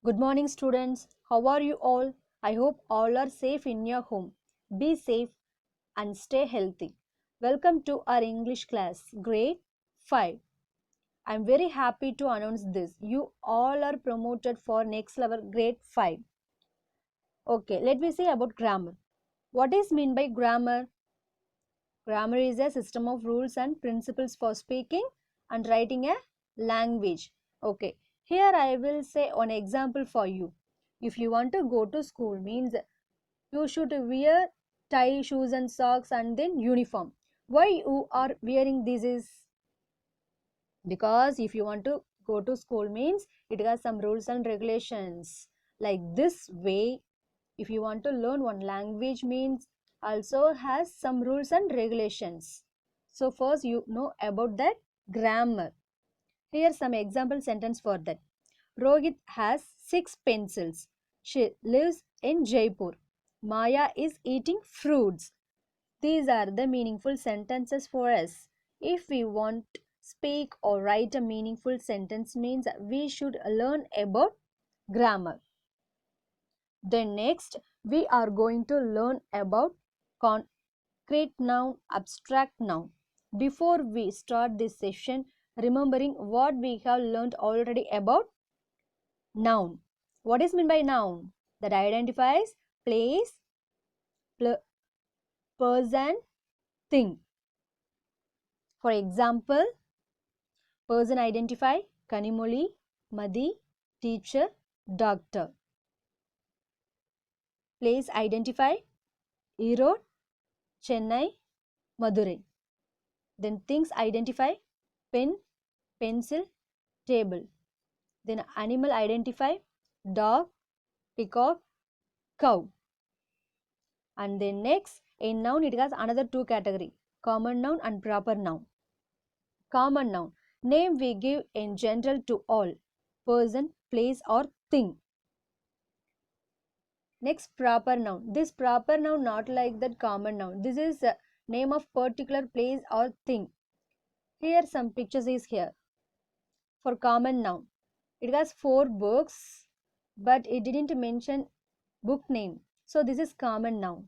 Good morning, students. How are you all? I hope all are safe in your home. Be safe and stay healthy. Welcome to our English class, grade 5. I am very happy to announce this. You all are promoted for next level, grade 5. Okay, let me say about grammar. What is mean by grammar? Grammar is a system of rules and principles for speaking and writing a language. Okay, here I will say one example for you. If you want to go to school, means you should wear tie, shoes and socks and then uniform. Why you are wearing this is because if you want to go to school means it has some rules and regulations. Like this way, if you want to learn one language means also has some rules and regulations. So first you know about that grammar. Here some example sentence for that. Rohit has 6 pencils. She lives in Jaipur. Maya is eating fruits. These are the meaningful sentences for us. If we want speak or write a meaningful sentence means we should learn about grammar. Then next we are going to learn about concrete noun, abstract noun. Before we start this session, remembering what we have learned already about noun. What is meant by noun? That identifies place, person, thing. For example, person identify Kanimoli, Madi, teacher, doctor. Place identify Erode, Chennai, Madurai. Then things identify pen, pencil, table. Then animal identify dog, peacock, cow. And then next in noun it has another two category, common noun and proper noun. Common noun, name we give in general to all, person, place or thing. Next proper noun, this proper noun not like that common noun, this is a name of particular place or thing. Here some pictures is here. For common noun, it has 4 books but it didn't mention book name, so this is common noun.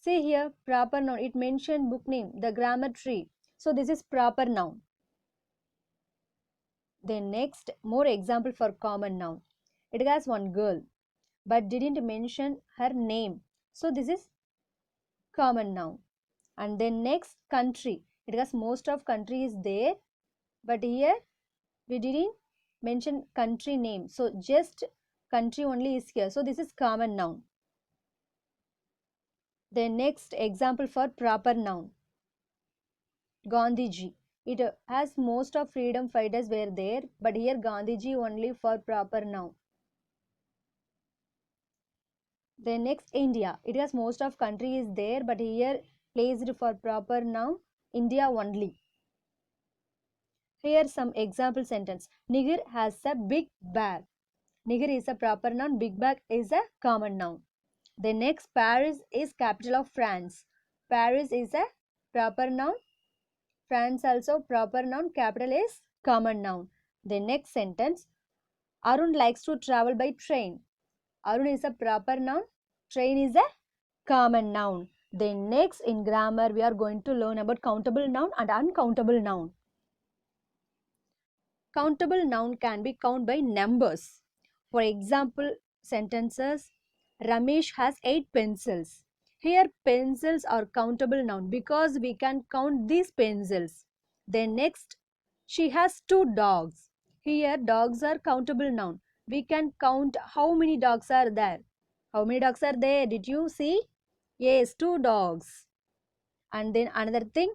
See here proper noun, it mentioned book name, the grammar tree, so this is proper noun. Then next more example for common noun, it has one girl but didn't mention her name, so this is common noun. And then next country, it has most of country is there but here we didn't mention country name, so just country only is here, so this is common noun. Then next example for proper noun, Gandhiji, it has most of freedom fighters were there but here Gandhiji only for proper noun. Then next India, it has most of country is there but here placed for proper noun India only. Here some example sentence, Niger has a big bag. Niger is a proper noun, big bag is a common noun. The next Paris is capital of France. Paris is a proper noun, France also proper noun, capital is common noun. The next sentence, Arun likes to travel by train. Arun is a proper noun, train is a common noun. Then next in grammar we are going to learn about countable noun and uncountable noun. Countable noun can be counted by numbers. For example, sentences, Ramesh has 8 pencils. Here pencils are countable noun because we can count these pencils. Then next, she has 2 dogs. Here dogs are countable noun. We can count how many dogs are there. How many dogs are there? Did you see? Yes, 2 dogs. And then another thing,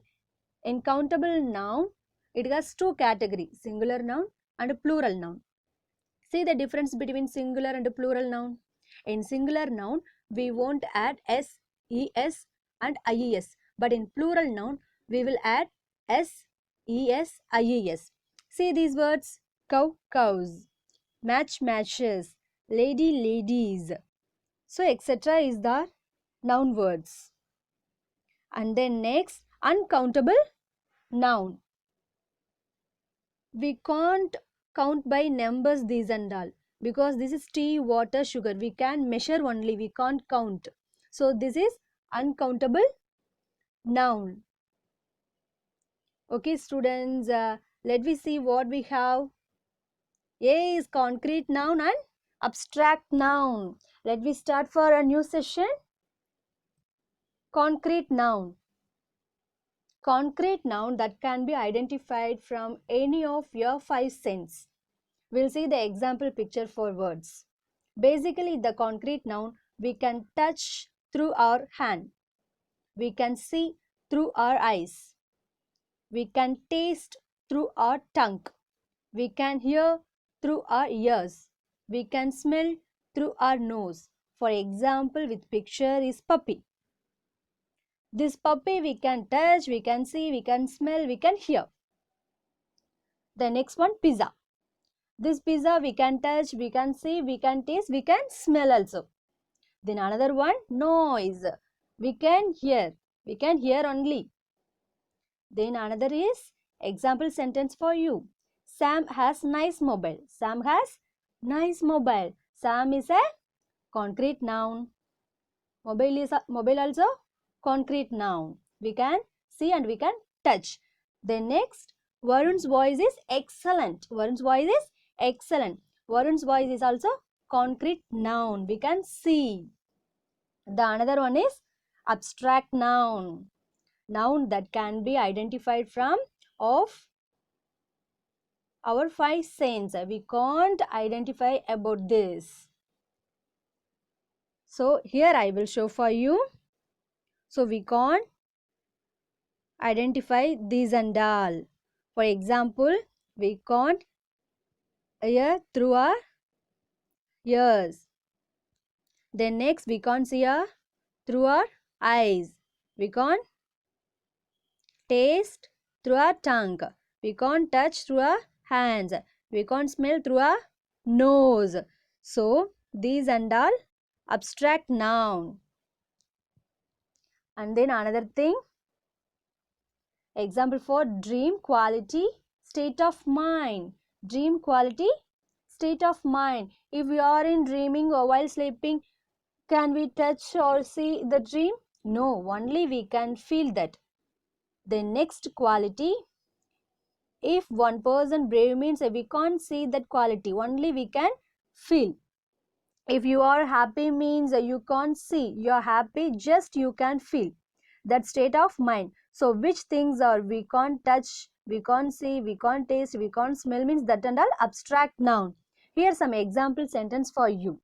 in countable noun, it has 2 categories, singular noun and plural noun. See the difference between singular and plural noun. In singular noun, we won't add s, es and ies. But in plural noun, we will add s, es, ies. See these words, cow, cows, match, matches, lady, ladies. So etc. is the noun words. And then next, uncountable noun. We can't count by numbers these and all. because this is tea, water, sugar. We can measure only, we can't count. So this is uncountable noun. Okay, students, let me see what we have. A is concrete noun and abstract noun. Let me start for a new session. Concrete noun. Concrete noun that can be identified from any of your 5 senses. We'll see the example picture for words. Basically, the concrete noun we can touch through our hand. We can see through our eyes. We can taste through our tongue. We can hear through our ears. We can smell through our nose. For example, with picture is puppy. This puppy we can touch, we can see, we can smell, we can hear. The next one, pizza. This pizza we can touch, we can see, we can taste, we can smell also. Then another one, noise. We can hear only. Then another is example sentence for you. Sam has nice mobile. Sam has nice mobile. Sam is a concrete noun. Mobile also concrete noun. We can see and we can touch. Then next, Varun's voice is excellent. Varun's voice is excellent. Varun's voice is also concrete noun. We can see. The another one is abstract noun. Noun that can be identified from of our 5 senses. We can't identify about this. So here I will show for you. So we can't identify these and all. For example, we can't hear through our ears. Then next we can't see through our eyes. We can't taste through our tongue. We can't touch through our hands. We can't smell through our nose. So these and all abstract noun. And then another thing, example for dream quality, state of mind. Dream quality, state of mind. If we are in dreaming or while sleeping, can we touch or see the dream? No, only we can feel that. The next quality, if one person brave means we can't see that quality, only we can feel. If you are happy means you can't see, you are happy, just you can feel. That state of mind. So which things are we can't touch, we can't see, we can't taste, we can't smell means that and all abstract noun. Here some example sentence for you.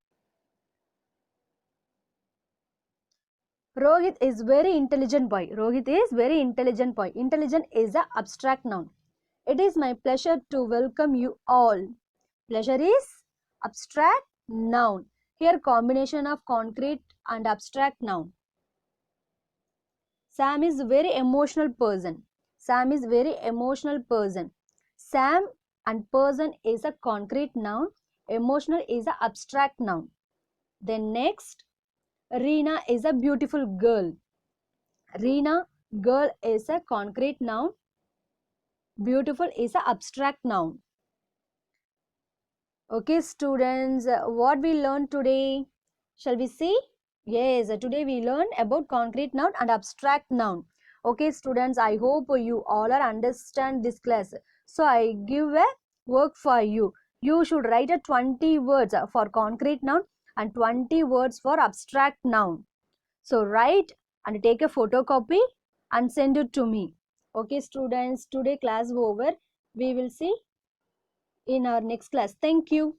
Rohit is very intelligent boy. Rohit is very intelligent boy. Intelligent is an abstract noun. It is my pleasure to welcome you all. Pleasure is abstract noun. Here combination of concrete and abstract noun. Sam is a very emotional person. Sam is very emotional person. Sam and person is a concrete noun. Emotional is an abstract noun. Then next, Reena is a beautiful girl. Reena, girl is a concrete noun. Beautiful is an abstract noun. Okay, students, what we learned today? Shall we see? Yes, today we learned about concrete noun and abstract noun. Okay, students, I hope you all are understand this class. So, I give a work for you. You should write a 20 words for concrete noun and 20 words for abstract noun. So, write and take a photocopy and send it to me. Okay, students, today class over. We will see in our next class. Thank you.